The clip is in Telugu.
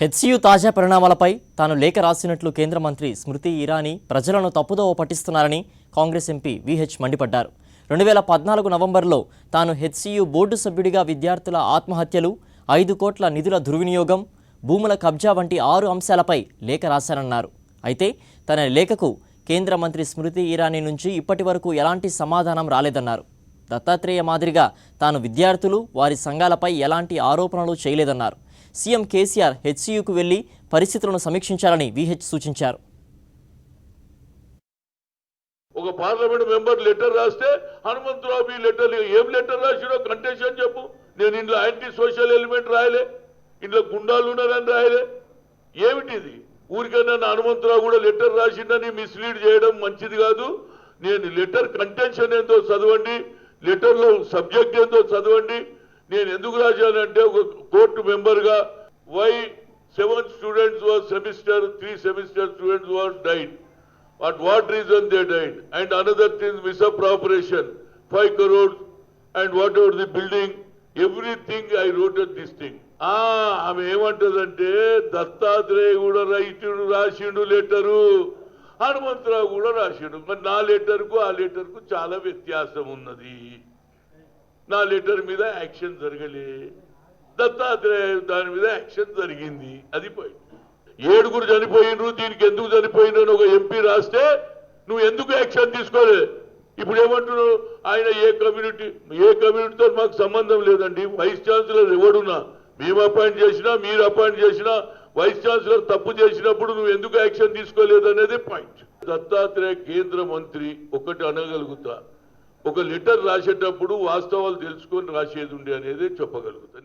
హెచ్సియు తాజా పరిణామాలపై తాను లేఖ రాసినట్లు కేంద్ర మంత్రి స్మృతి ఇరానీ ప్రజలను తప్పుదోవ పట్టిస్తున్నారని కాంగ్రెస్ ఎంపీ విహెచ్ మండిపడ్డారు. 2014 నవంబర్లో తాను హెచ్సియు బోర్డు సభ్యుడిగా విద్యార్థుల ఆత్మహత్యలు, 5 కోట్ల నిధుల దుర్వినియోగం, భూముల కబ్జా వంటి 6 అంశాలపై లేఖ రాశారన్నారు. అయితే తన లేఖకు కేంద్ర మంత్రి స్మృతి ఇరానీ నుంచి ఇప్పటివరకు ఎలాంటి సమాధానం రాలేదన్నారు. దత్తాత్రేయ మాదిరిగా తాను విద్యార్థులు, వారి సంఘాలపై ఎలాంటి ఆరోపణలు చేయలేదన్నారు. సీఎం కేసీఆర్ హెచ్సియుకు వెళ్లి పరిస్థితులను సమీక్షించాలని విహెచ్ సూచించారు. ఒక పార్లమెంట్ మెంబర్ లెటర్ రాస్తే హనుమంతరావు ఈ లెటర్ ఏం లెటర్ రాసిడో కంటెన్షన్ చెప్పు. నేను ఇంట్లో యాంటీ సోషల్ ఎలిమెంట్ రాయలే, ఇంట్లో గుండాలు ఉన్నారని రాయలే. ఏమిటిది? ఊరికన్నా హనుమంతరావు కూడా లెటర్ రాసిందని మిస్లీడ్ చేయడం మంచిది కాదు. నేను లెటర్ కంటెన్షన్ ఏందో చదవండి, లెటర్లో సబ్జెక్ట్ ఏందో చదవండి. నేను ఎందుకు రాశానంటే ఒక కోర్టు మెంబర్గా why 7 students were semester 3 semester students were died. At what reason they died? And another thing, misappropriation 5 crores and whatever the building, everything I wrote at this thing. ఆమె ఏమంటదంటే దత్తాత్రేయ కూడా రాసిండు లెటరు, హనుమంతరావు కూడా రాసిండు. మరి నా లెటర్కు ఆ లెటర్కు చాలా వ్యత్యాసం ఉన్నది. నా లెటర్ మీద యాక్షన్ జరగలే, దత్తాత్రేయ దాని మీద యాక్షన్ జరిగింది. అది పోయి 7 చనిపోయినరు, దీనికి ఎందుకు చనిపోయినరు ఒక ఎంపీ రాస్తే నువ్వు ఎందుకు యాక్షన్ తీసుకోలే? ఇప్పుడు ఏమంటున్నావు? ఆయన ఏ కమ్యూనిటీతో మాకు సంబంధం లేదండి. వైస్ ఛాన్సలర్ ఎవడున్నా, మేము అపాయింట్ చేసినా మీరు అపాయింట్ చేసినా వైస్ ఛాన్సలర్ తప్పు చేసినప్పుడు నువ్వు ఎందుకు యాక్షన్ తీసుకోలేదు అనేది పాయింట్. దత్తాత్రేయ కేంద్ర మంత్రి ఒకటి అనగలుగుతా, ఒక లెటర్ రాసేటప్పుడు వాస్తవాలు తెలుసుకొని రాసేది ఉండే అనేది చెప్పగలుగుతా.